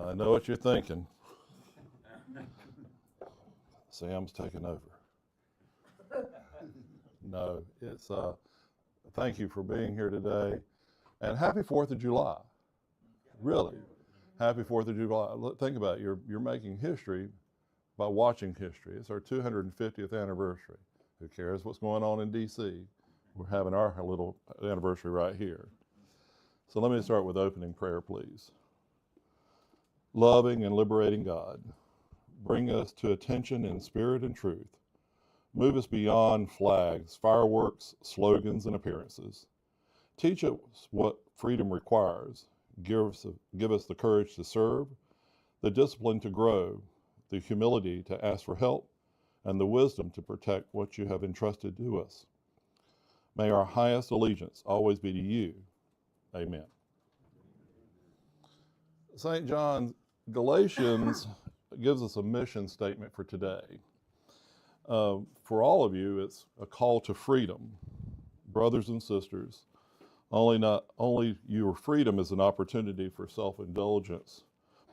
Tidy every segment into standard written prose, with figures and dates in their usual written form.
I know what you're thinking. Sam's taking over. No, it's thank you for being here today, and happy 4th of July. Really, happy 4th of July. Think about it. You're making history by watching history. It's our 250th anniversary. Who cares what's going on in D.C.? We're having our little anniversary right here. So let me start with opening prayer, please. Loving and liberating God, bring us to attention in spirit and truth. Move us beyond flags, fireworks, slogans, and appearances. Teach us what freedom requires. Give us the courage to serve, the discipline to grow, the humility to ask for help, and the wisdom to protect what you have entrusted to us. May our highest allegiance always be to you. Amen. St. John, Galatians gives us a mission statement for today. For all of you, it's a call to freedom. Brothers and sisters, not only your freedom is an opportunity for self-indulgence,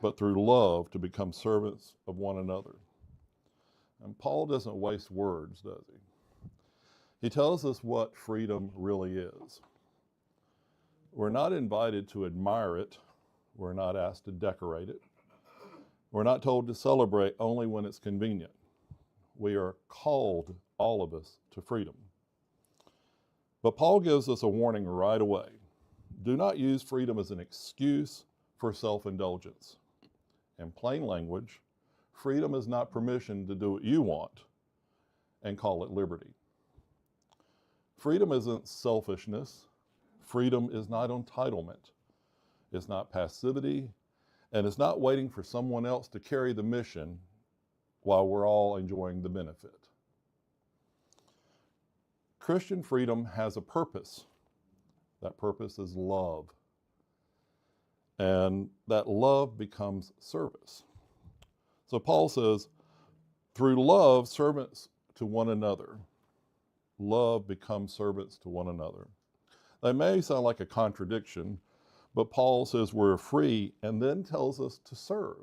but through love to become servants of one another. And Paul doesn't waste words, does he? He tells us what freedom really is. We're not invited to admire it. We're not asked to decorate it. We're not told to celebrate only when it's convenient. We are called, all of us, to freedom. But Paul gives us a warning right away. Do not use freedom as an excuse for self-indulgence. In plain language, freedom is not permission to do what you want and call it liberty. Freedom isn't selfishness. Freedom is not entitlement. It's not passivity, and it's not waiting for someone else to carry the mission while we're all enjoying the benefit. Christian freedom has a purpose. That purpose is love. And that love becomes service. So Paul says, through love, servants to one another. Love becomes servants to one another. That may sound like a contradiction, but Paul says we're free and then tells us to serve.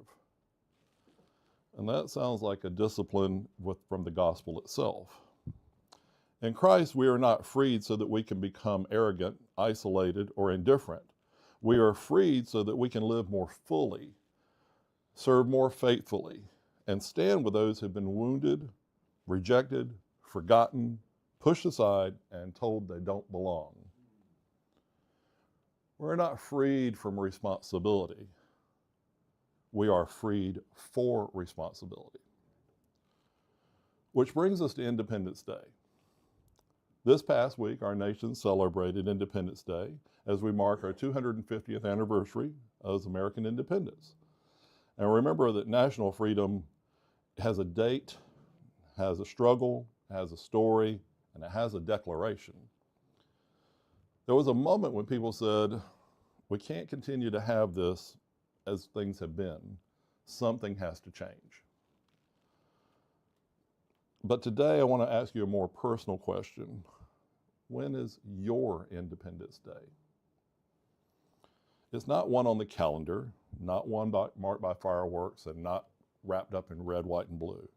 And that sounds like a discipline from the gospel itself. In Christ, we are not freed so that we can become arrogant, isolated, or indifferent. We are freed so that we can live more fully, serve more faithfully, and stand with those who have been wounded, rejected, forgotten, pushed aside, and told they don't belong. We're not freed from responsibility. We are freed for responsibility. Which brings us to Independence Day. This past week, our nation celebrated Independence Day as we mark our 250th anniversary of American independence. And remember that national freedom has a date, has a struggle, has a story, and it has a declaration. There was a moment when people said, we can't continue to have this as things have been. Something has to change. But today I want to ask you a more personal question. When is your Independence Day? It's not one on the calendar, not one marked by fireworks and not wrapped up in red, white, and blue.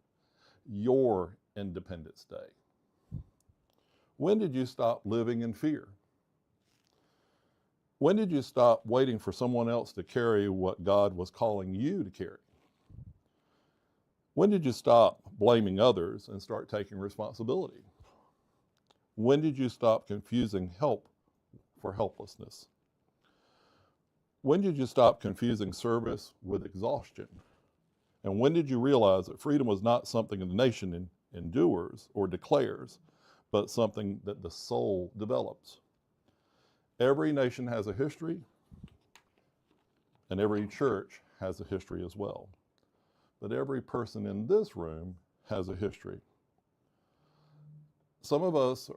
Your Independence Day. When did you stop living in fear? When did you stop waiting for someone else to carry what God was calling you to carry? When did you stop blaming others and start taking responsibility? When did you stop confusing help for helplessness? When did you stop confusing service with exhaustion? And when did you realize that freedom was not something the nation endures or declares, but something that the soul develops? Every nation has a history, and every church has a history as well. But every person in this room has a history. Some of us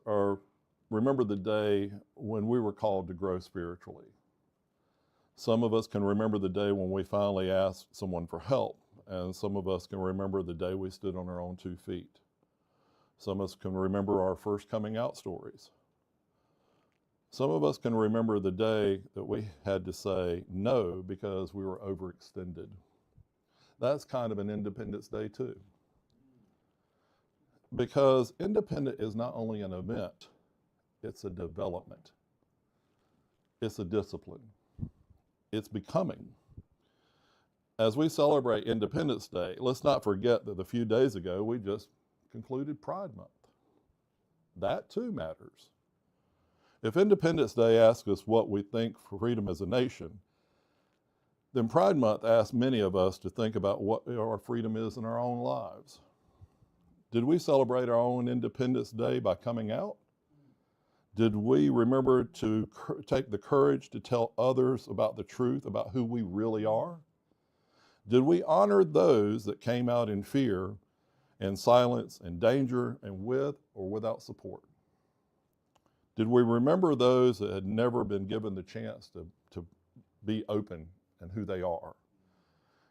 remember the day when we were called to grow spiritually. Some of us can remember the day when we finally asked someone for help, and some of us can remember the day we stood on our own 2 feet. Some of us can remember our first coming out stories. Some of us can remember the day that we had to say no because we were overextended. That's kind of an Independence Day too. Because independent is not only an event, it's a development. It's a discipline. It's becoming. As we celebrate Independence Day, let's not forget that a few days ago we just concluded Pride Month. That too matters. If Independence Day asks us what we think for freedom as a nation, then Pride Month asks many of us to think about what our freedom is in our own lives. Did we celebrate our own Independence Day by coming out? Did we remember to take the courage to tell others about the truth, about who we really are? Did we honor those that came out in fear and silence and danger and with or without support? Did we remember those that had never been given the chance to be open and who they are?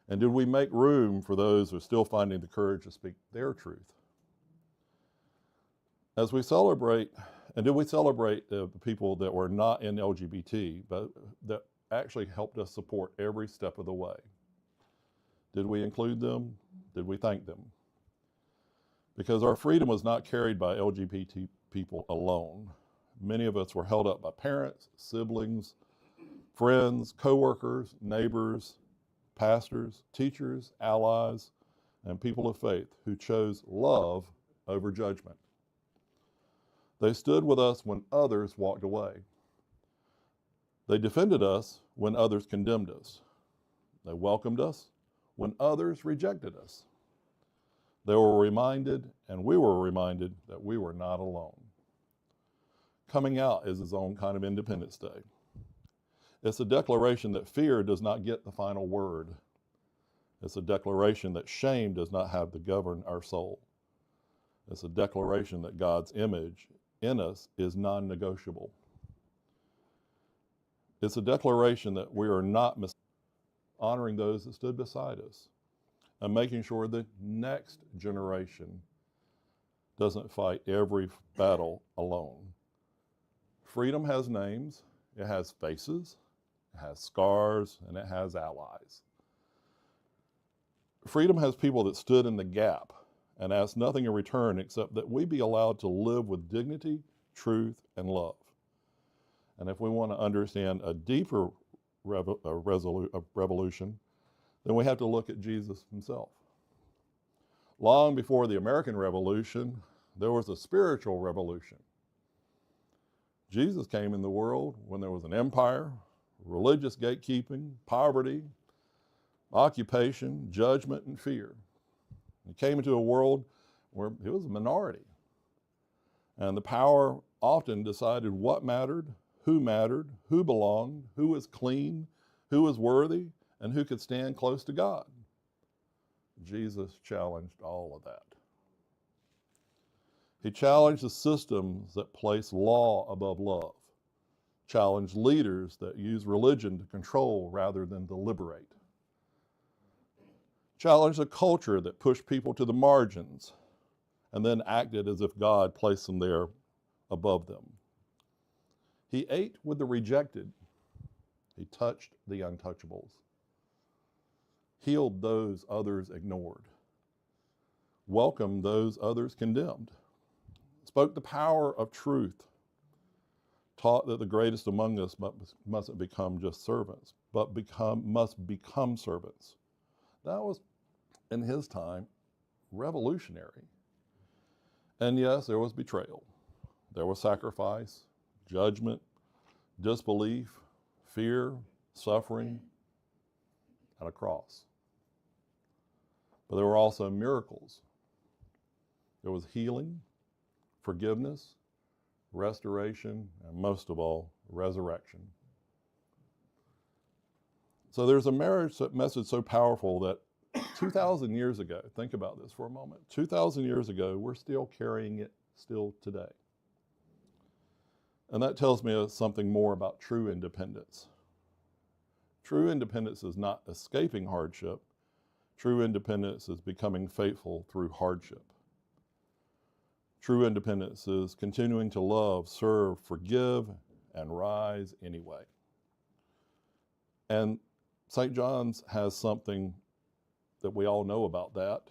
And did we make room for those who are still finding the courage to speak their truth? As we celebrate, and did we celebrate the people that were not in LGBT, but that actually helped us support every step of the way? Did we include them? Did we thank them? Because our freedom was not carried by LGBT people alone. Many of us were held up by parents, siblings, friends, coworkers, neighbors, pastors, teachers, allies, and people of faith who chose love over judgment. They stood with us when others walked away. They defended us when others condemned us. They welcomed us when others rejected us. They were reminded, and we were reminded, that we were not alone. Coming out is its own kind of Independence Day. It's a declaration that fear does not get the final word. It's a declaration that shame does not have to govern our soul. It's a declaration that God's image in us is non-negotiable. It's a declaration that we are not honoring those that stood beside us and making sure the next generation doesn't fight every battle alone. Freedom has names, it has faces, it has scars, and it has allies. Freedom has people that stood in the gap and asked nothing in return except that we be allowed to live with dignity, truth, and love. And if we want to understand a deeper revolution, then we have to look at Jesus himself. Long before the American Revolution, there was a spiritual revolution. Jesus came in the world when there was an empire, religious gatekeeping, poverty, occupation, judgment, and fear. He came into a world where it was a minority. And the power often decided what mattered, who belonged, who was clean, who was worthy, and who could stand close to God. Jesus challenged all of that. He challenged the systems that place law above love, challenged leaders that use religion to control rather than to liberate, challenged a culture that pushed people to the margins and then acted as if God placed them there above them. He ate with the rejected. He touched the untouchables, healed those others ignored, welcomed those others condemned, spoke the power of truth, taught that the greatest among us mustn't become just servants, but must become servants. That was, in his time, revolutionary. And yes, there was betrayal. There was sacrifice, judgment, disbelief, fear, suffering, and a cross. But there were also miracles. There was healing, forgiveness, restoration, and most of all, resurrection. So there's a message so powerful that 2,000 years ago, think about this for a moment, 2,000 years ago, we're still carrying it still today. And that tells me something more about true independence. True independence is not escaping hardship. True independence is becoming faithful through hardship. True independence is continuing to love, serve, forgive, and rise anyway. And St. John's has something that we all know about that.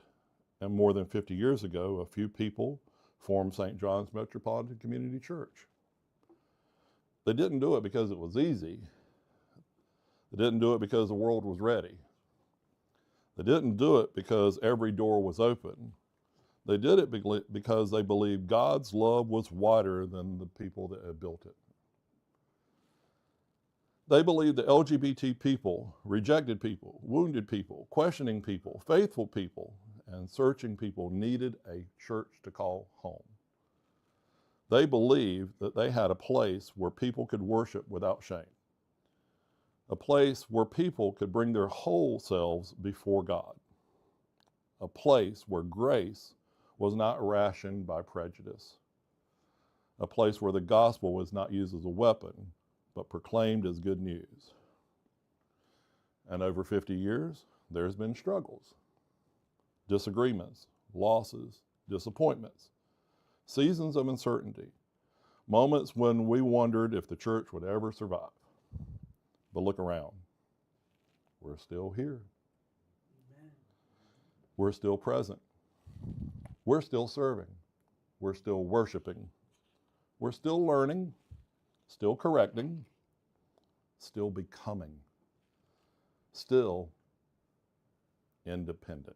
And more than 50 years ago, a few people formed St. John's Metropolitan Community Church. They didn't do it because it was easy. They didn't do it because the world was ready. They didn't do it because every door was open. They did it because they believed God's love was wider than the people that had built it. They believed that LGBT people, rejected people, wounded people, questioning people, faithful people, and searching people needed a church to call home. They believed that they had a place where people could worship without shame, a place where people could bring their whole selves before God, a place where grace was not rationed by prejudice, a place where the gospel was not used as a weapon, but proclaimed as good news. And over 50 years, there's been struggles, disagreements, losses, disappointments, seasons of uncertainty, moments when we wondered if the church would ever survive. But look around. We're still here. Amen. We're still present. We're still serving. We're still worshiping. We're still learning, still correcting, still becoming, still independent.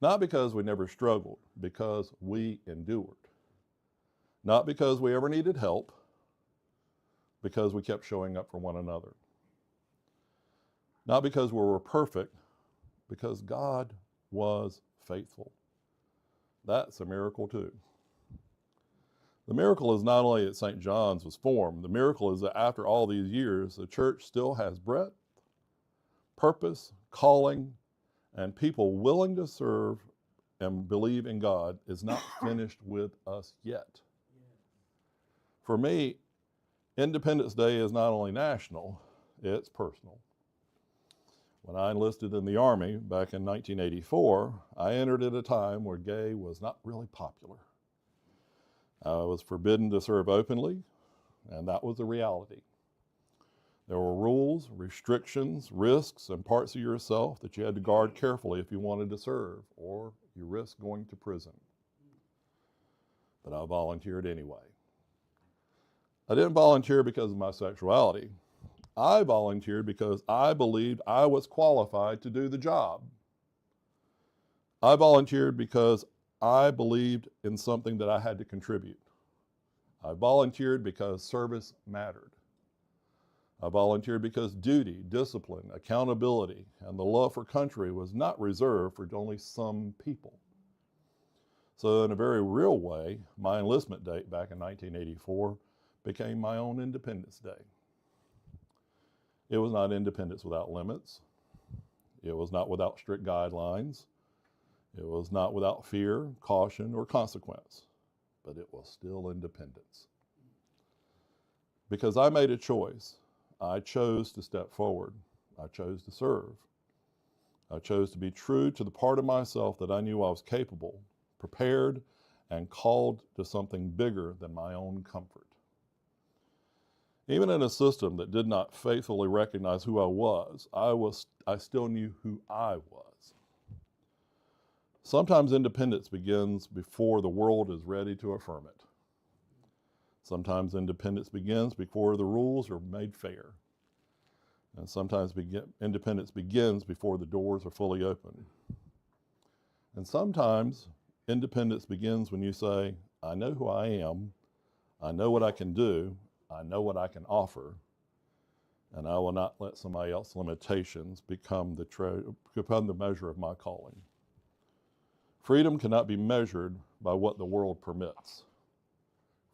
Not because we never struggled, because we endured. Not because we ever needed help, because we kept showing up for one another. Not because we were perfect, because God was faithful. That's a miracle too. The miracle is not only that St. John's was formed, the miracle is that after all these years, the church still has breadth, purpose, calling, and people willing to serve and believe in God is not finished with us yet. For me, Independence Day is not only national, it's personal. When I enlisted in the Army back in 1984, I entered at a time where gay was not really popular. I was forbidden to serve openly, and that was the reality. There were rules, restrictions, risks, and parts of yourself that you had to guard carefully if you wanted to serve, or you risked going to prison. But I volunteered anyway. I didn't volunteer because of my sexuality. I volunteered because I believed I was qualified to do the job. I volunteered because I believed in something that I had to contribute. I volunteered because service mattered. I volunteered because duty, discipline, accountability, and the love for country was not reserved for only some people. So in a very real way, my enlistment date back in 1984 became my own Independence Day. It was not independence without limits. It was not without strict guidelines. It was not without fear, caution, or consequence, but it was still independence. Because I made a choice. I chose to step forward. I chose to serve. I chose to be true to the part of myself that I knew I was capable, prepared, and called to something bigger than my own comfort. Even in a system that did not faithfully recognize who I still knew who I was. Sometimes independence begins before the world is ready to affirm it. Sometimes independence begins before the rules are made fair. And sometimes independence begins before the doors are fully open. And sometimes independence begins when you say, I know who I am, I know what I can do, I know what I can offer, and I will not let somebody else's limitations become the measure of my calling. Freedom cannot be measured by what the world permits.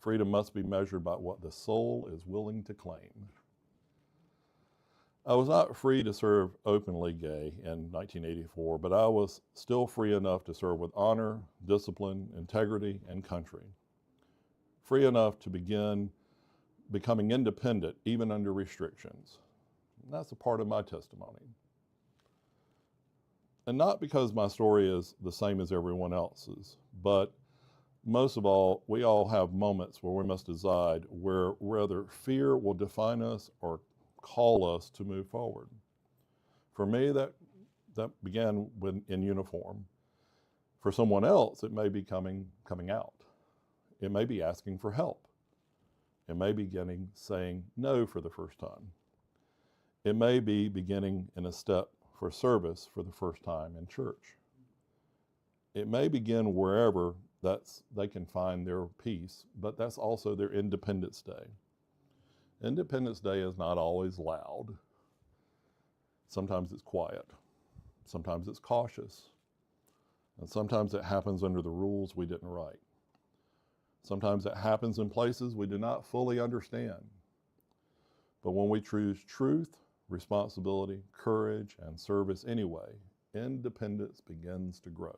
Freedom must be measured by what the soul is willing to claim. I was not free to serve openly gay in 1984, but I was still free enough to serve with honor, discipline, integrity, and country. Free enough to begin becoming independent even under restrictions. And that's a part of my testimony. And not because my story is the same as everyone else's, but Most of all, we all have moments where we must decide whether fear will define us or call us to move forward. For me, that began in uniform. For someone else, it may be coming out. It may be asking for help. It may be saying no for the first time. It may be beginning in a step for service for the first time in church. It may begin wherever they can find their peace, but that's also their Independence Day. Independence Day is not always loud. Sometimes it's quiet. Sometimes it's cautious. And sometimes it happens under the rules we didn't write. Sometimes it happens in places we do not fully understand. But when we choose truth, responsibility, courage, and service anyway, independence begins to grow.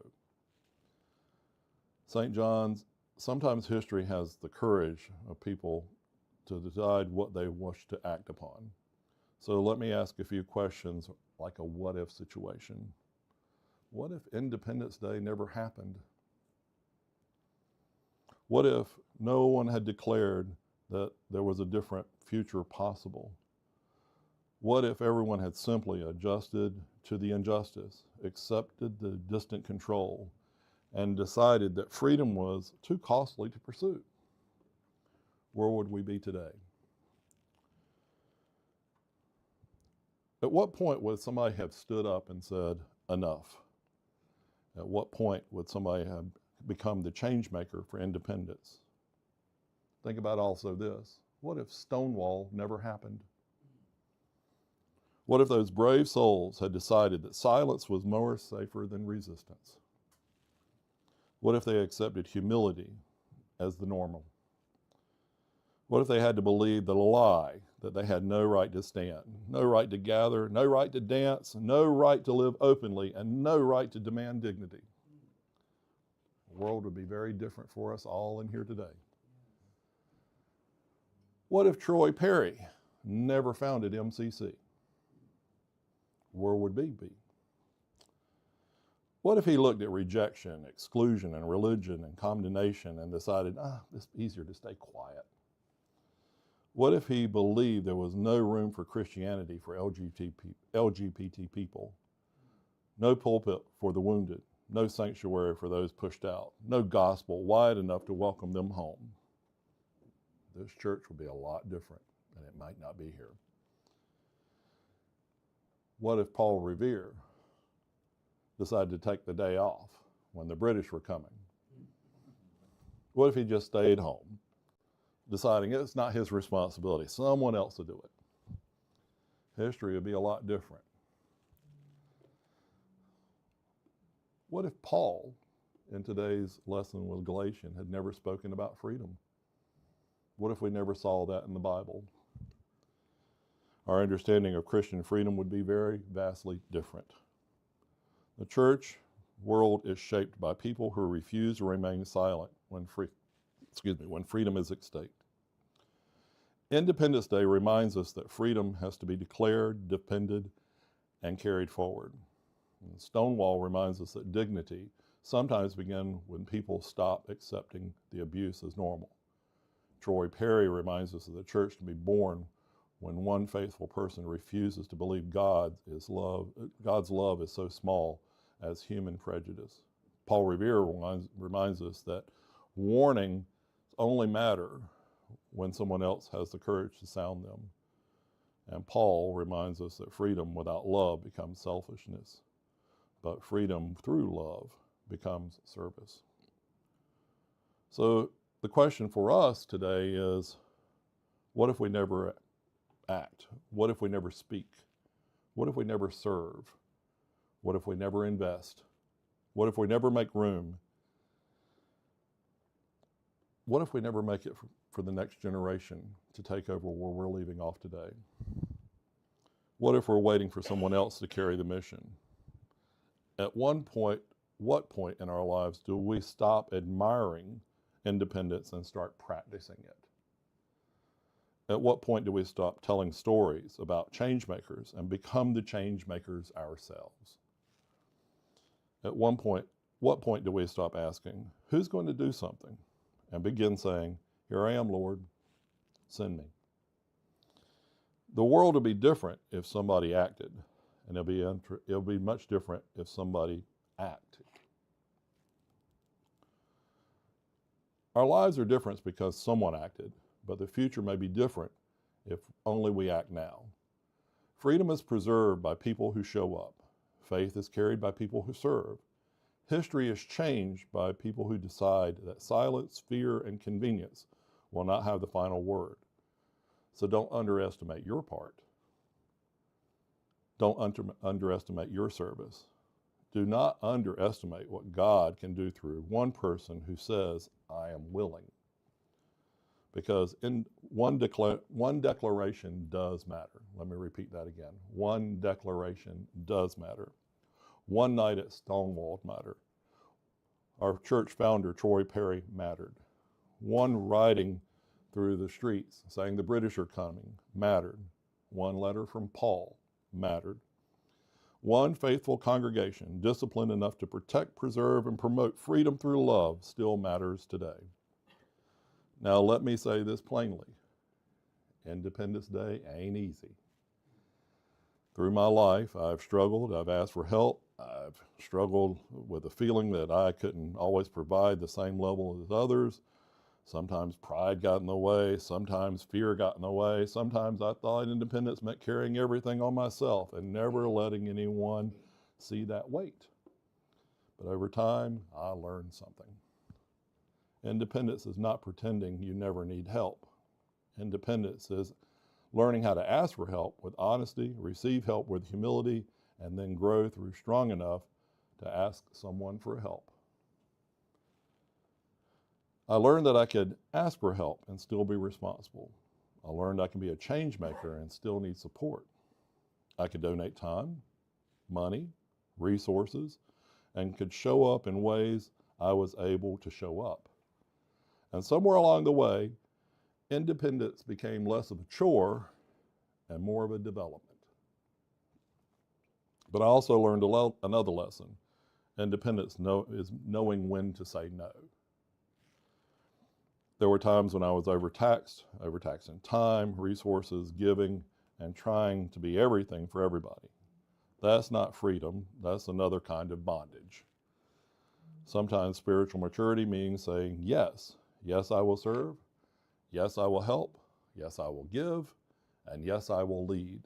St. John's, sometimes history has the courage of people to decide what they wish to act upon. So let me ask a few questions like a what-if situation. What if Independence Day never happened? What if no one had declared that there was a different future possible? What if everyone had simply adjusted to the injustice, accepted the distant control, and decided that freedom was too costly to pursue? Where would we be today? At what point would somebody have stood up and said, enough? At what point would somebody have become the change maker for independence? Think about also this. What if Stonewall never happened? What if those brave souls had decided that silence was more safer than resistance? What if they accepted humility as the normal? What if they had to believe the lie that they had no right to stand, no right to gather, no right to dance, no right to live openly, and no right to demand dignity? The world would be very different for us all in here today. What if Troy Perry never founded MCC? Where would we be? What if he looked at rejection, exclusion, and religion and condemnation and decided, it's easier to stay quiet? What if he believed there was no room for Christianity for LGBT people? No pulpit for the wounded, no sanctuary for those pushed out, no gospel wide enough to welcome them home? This church would be a lot different, and it might not be here. What if Paul Revere decided to take the day off when the British were coming? What if he just stayed home, deciding it's not his responsibility, someone else will do it? History would be a lot different. What if Paul, in today's lesson with Galatian, had never spoken about freedom? What if we never saw that in the Bible? Our understanding of Christian freedom would be very vastly different. The church world is shaped by people who refuse to remain silent when freedom is at stake. Independence Day reminds us that freedom has to be declared, defended, and carried forward. And Stonewall reminds us that dignity sometimes begins when people stop accepting the abuse as normal. Troy Perry reminds us that the church can be born when one faithful person refuses to believe God's love is so small as human prejudice. Paul Revere reminds us that warnings only matter when someone else has the courage to sound them. And Paul reminds us that freedom without love becomes selfishness, but freedom through love becomes service. So the question for us today is, what if we never act? What if we never speak? What if we never serve? What if we never invest? What if we never make room? What if we never make it for the next generation to take over where we're leaving off today? What if we're waiting for someone else to carry the mission? At what point in our lives do we stop admiring independence and start practicing it? At what point do we stop telling stories about change makers and become the change makers ourselves? At what point what point do we stop asking, who's going to do something? And begin saying, here I am, Lord, send me. The world would be different if somebody acted, and it'll be much different if somebody acted. Our lives are different because someone acted, but the future may be different if only we act now. Freedom is preserved by people who show up. Faith is carried by people who serve. History is changed by people who decide that silence, fear, and convenience will not have the final word. So don't underestimate your part. Don't underestimate your service. Do not underestimate what God can do through one person who says, I am willing. Because in one declaration does matter. Let me repeat that again. One declaration does matter. One night at Stonewall mattered. Our church founder, Troy Perry, mattered. One riding through the streets saying the British are coming mattered. One letter from Paul mattered. One faithful congregation, disciplined enough to protect, preserve, and promote freedom through love, still matters today. Now, let me say this plainly. Independence Day ain't easy. Through my life, I've struggled, I've asked for help, I've struggled with the feeling that I couldn't always provide the same level as others. Sometimes pride got in the way, sometimes fear got in the way, sometimes I thought independence meant carrying everything on myself and never letting anyone see that weight. But over time, I learned something. Independence is not pretending you never need help. Independence is learning how to ask for help with honesty, receive help with humility, and then grow through strong enough to ask someone for help. I learned that I could ask for help and still be responsible. I learned I can be a change maker and still need support. I could donate time, money, resources, and could show up in ways I was able to show up. And somewhere along the way, independence became less of a chore and more of a development. But I also learned another lesson. Independence is knowing when to say no. There were times when I was overtaxed in time, resources, giving, and trying to be everything for everybody. That's not freedom, that's another kind of bondage. Sometimes spiritual maturity means saying yes. Yes, I will serve. Yes, I will help. Yes, I will give. And yes, I will lead.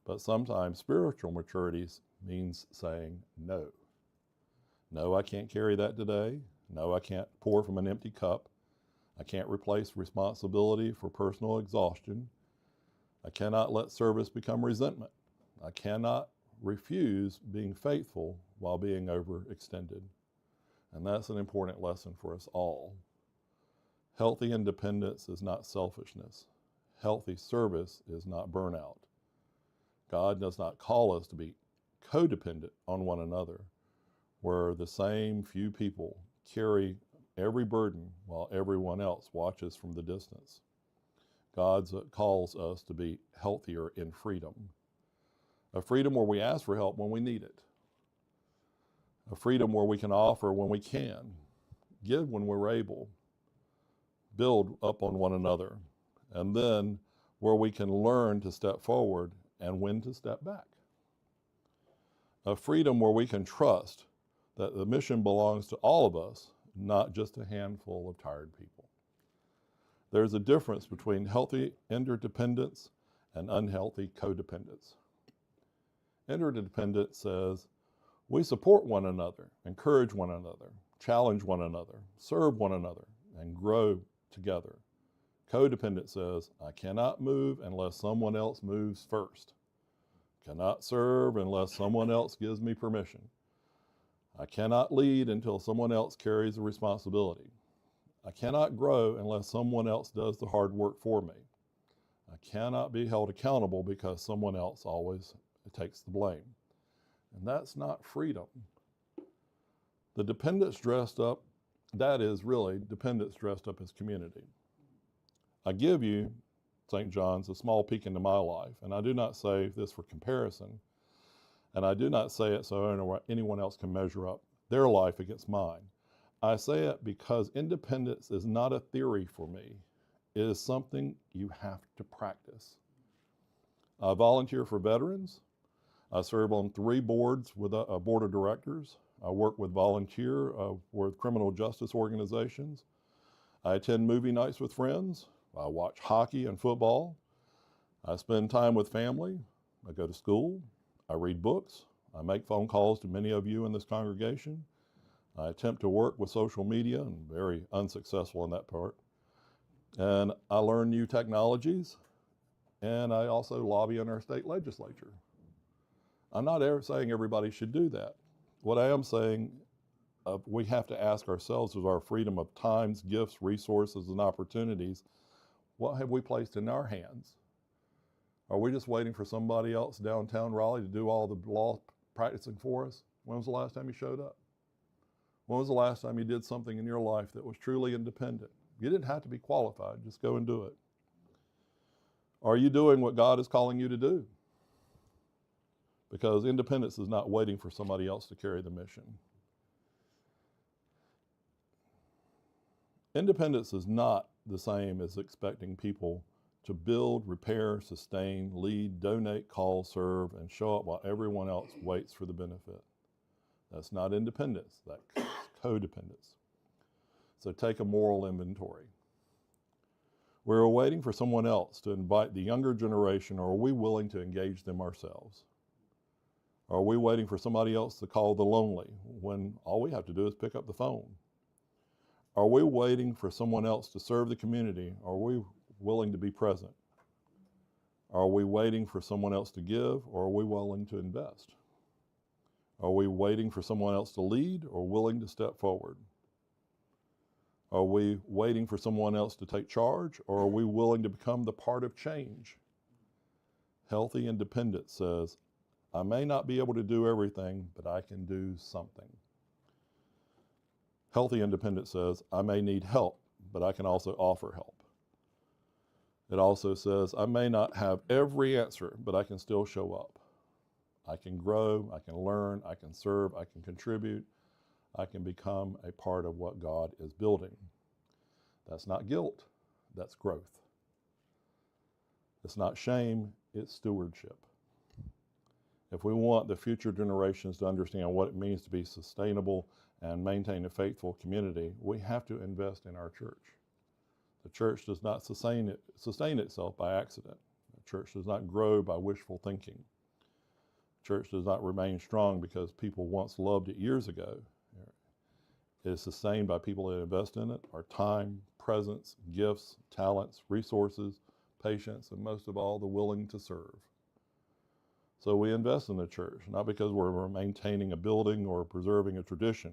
But sometimes spiritual maturity means saying no. No, I can't carry that today. No, I can't pour from an empty cup. I can't replace responsibility for personal exhaustion. I cannot let service become resentment. I cannot refuse being faithful while being overextended. And that's an important lesson for us all. Healthy independence is not selfishness. Healthy service is not burnout. God does not call us to be codependent on one another, where the same few people carry every burden while everyone else watches from the distance. God calls us to be healthier in freedom. A freedom where we ask for help when we need it. A freedom where we can offer when we can, give when we're able, build up on one another, and then where we can learn to step forward and when to step back. A freedom where we can trust that the mission belongs to all of us, not just a handful of tired people. There's a difference between healthy interdependence and unhealthy codependence. Interdependence says we support one another, encourage one another, challenge one another, serve one another, and grow together. Codependence says I cannot move unless someone else moves first. Cannot serve unless someone else gives me permission. I cannot lead until someone else carries the responsibility. I cannot grow unless someone else does the hard work for me. I cannot be held accountable because someone else always takes the blame. And that's not freedom. The dependence dressed up, that is really dependence dressed up as community. I give you, St. John's, a small peek into my life, and I do not say this for comparison, and I do not say it so anyone else can measure up. their life against mine. I say it because independence is not a theory for me. It is something you have to practice. I volunteer for veterans. I serve on 3 boards with a board of directors. I work with with criminal justice organizations. I attend movie nights with friends. I watch hockey and football. I spend time with family. I go to school. I read books. I make phone calls to many of you in this congregation. I attempt to work with social media and very unsuccessful in that part. And I learn new technologies. And I also lobby in our state legislature. I'm not saying everybody should do that. What I am saying, we have to ask ourselves with our freedom of times, gifts, resources, and opportunities, what have we placed in our hands? Are we just waiting for somebody else downtown Raleigh to do all the law practicing for us? When was the last time you showed up? When was the last time you did something in your life that was truly independent? You didn't have to be qualified, just go and do it. Are you doing what God is calling you to do? Because independence is not waiting for somebody else to carry the mission. Independence is not the same as expecting people to build, repair, sustain, lead, donate, call, serve, and show up while everyone else waits for the benefit. That's not independence, that's codependence. So take a moral inventory. We're waiting for someone else to invite the younger generation, or are we willing to engage them ourselves? Are we waiting for somebody else to call the lonely when all we have to do is pick up the phone? Are we waiting for someone else to serve the community? Are we willing to be present? Are we waiting for someone else to give, or are we willing to invest? Are we waiting for someone else to lead, or willing to step forward? Are we waiting for someone else to take charge, or are we willing to become the part of change? Healthy independence says, I may not be able to do everything, but I can do something. Healthy independence says, I may need help, but I can also offer help. It also says, I may not have every answer, but I can still show up. I can grow, I can learn, I can serve, I can contribute, I can become a part of what God is building. That's not guilt, that's growth. It's not shame, it's stewardship. If we want the future generations to understand what it means to be sustainable and maintain a faithful community, we have to invest in our church. The church does not sustain itself by accident. The church does not grow by wishful thinking. The church does not remain strong because people once loved it years ago. It is sustained by people that invest in it, our time, presence, gifts, talents, resources, patience, and most of all, the willing to serve. So we invest in the church, not because we're maintaining a building or preserving a tradition.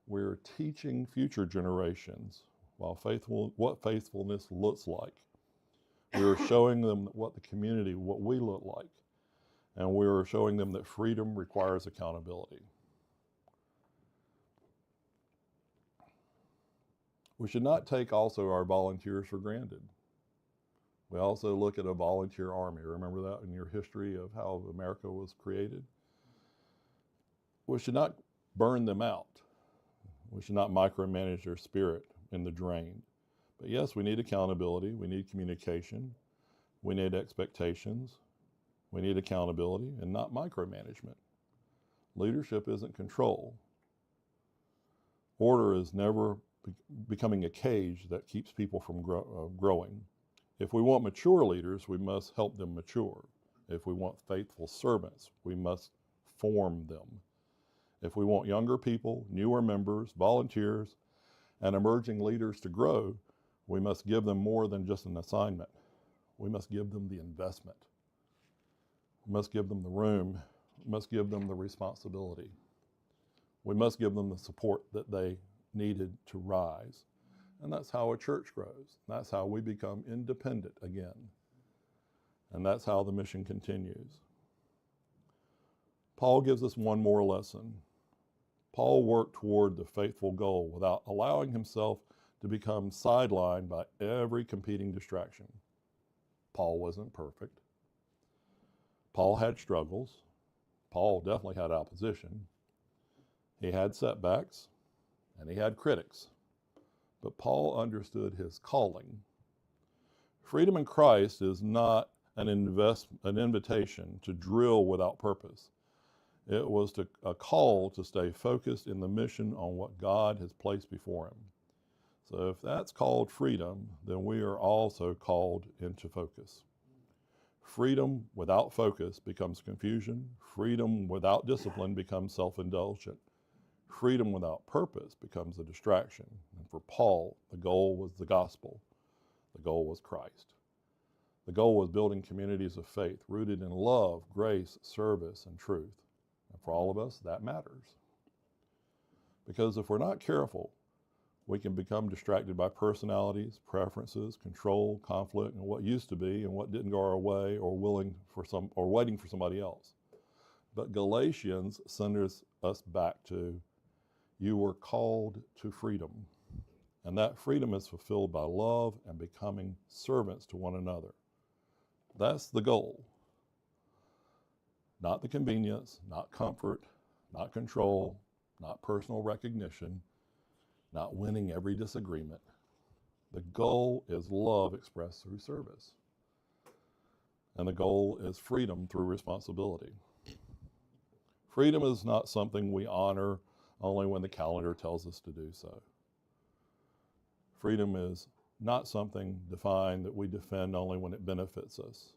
We're teaching future generations what faithfulness looks like. We're showing them what we look like. And we're showing them that freedom requires accountability. We should not take also our volunteers for granted. We also look at a volunteer army. Remember that in your history of how America was created? We should not burn them out. We should not micromanage their spirit in the drain. But yes, we need accountability. We need communication. We need expectations. We need accountability and not micromanagement. Leadership isn't control. Order is never becoming a cage that keeps people from growing. If we want mature leaders, we must help them mature. If we want faithful servants, we must form them. If we want younger people, newer members, volunteers, and emerging leaders to grow, we must give them more than just an assignment. We must give them the investment. We must give them the room. We must give them the responsibility. We must give them the support that they needed to rise. And that's how a church grows. That's how we become independent again. And that's how the mission continues. Paul gives us one more lesson. Paul worked toward the faithful goal without allowing himself to become sidelined by every competing distraction. Paul wasn't perfect. Paul had struggles. Paul definitely had opposition. He had setbacks and he had critics, but Paul understood his calling. Freedom in Christ is not an invitation to drill without purpose. It was a call to stay focused in the mission on what God has placed before him. So if that's called freedom, then we are also called into focus. Freedom without focus becomes confusion. Freedom without discipline becomes self-indulgent. Freedom without purpose becomes a distraction. And for Paul, the goal was the gospel. The goal was Christ. The goal was building communities of faith rooted in love, grace, service, and truth. And for all of us, that matters. Because if we're not careful, we can become distracted by personalities, preferences, control, conflict, and what used to be and what didn't go our way, or waiting for somebody else. But Galatians sends us back to, you were called to freedom. And that freedom is fulfilled by love and becoming servants to one another. That's the goal. Not the convenience, not comfort, not control, not personal recognition, not winning every disagreement. The goal is love expressed through service. And the goal is freedom through responsibility. Freedom is not something we honor only when the calendar tells us to do so. Freedom is not something defined that we defend only when it benefits us.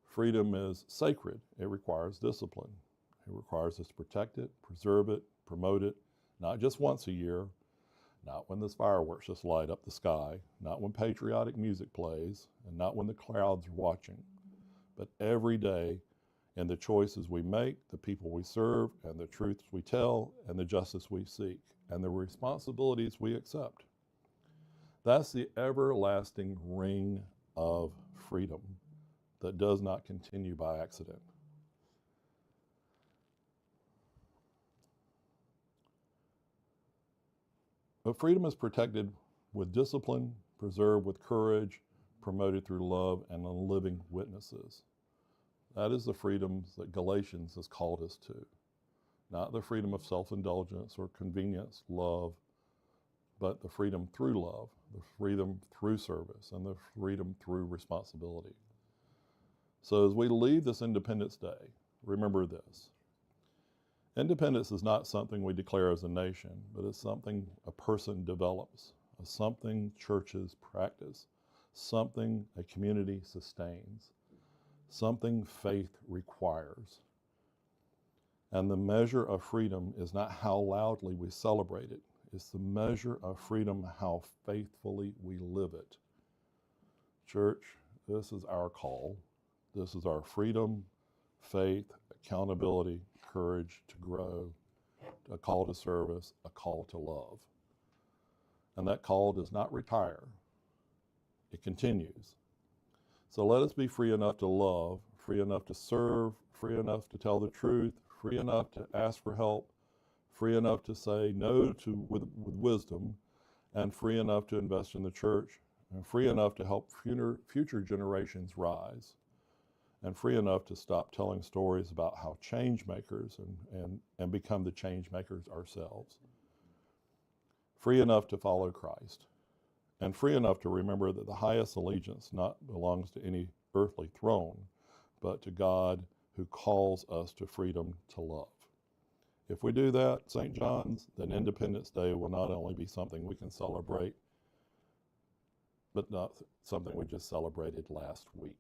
Freedom is sacred. It requires discipline. It requires us to protect it, preserve it, promote it, not just once a year, not when the fireworks just light up the sky, not when patriotic music plays, and not when the crowds are watching, but every day in the choices we make, the people we serve, and the truths we tell, and the justice we seek, and the responsibilities we accept. That's the everlasting ring of freedom that does not continue by accident. But freedom is protected with discipline, preserved with courage, promoted through love, and living witnesses. That is the freedoms that Galatians has called us to. Not the freedom of self-indulgence or convenience, love, but the freedom through love, the freedom through service, and the freedom through responsibility. So as we leave this Independence Day, remember this. Independence is not something we declare as a nation, but it's something a person develops, something churches practice, something a community sustains, something faith requires. And the measure of freedom is not how loudly we celebrate it. It's the measure of freedom how faithfully we live it. Church, this is our call. This is our freedom, faith, accountability, courage to grow, a call to service, a call to love. And that call does not retire. It continues. So let us be free enough to love, free enough to serve, free enough to tell the truth, free enough to ask for help, free enough to say no with wisdom, and free enough to invest in the church, and free enough to help future generations rise, and free enough to stop telling stories about how change makers and become the change makers ourselves. Free enough to follow Christ, and free enough to remember that the highest allegiance not belongs to any earthly throne, but to God who calls us to freedom to love. If we do that, St. John's, then Independence Day will not only be something we can celebrate, but not something we just celebrated last week.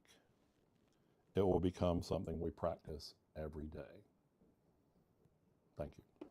It will become something we practice every day. Thank you.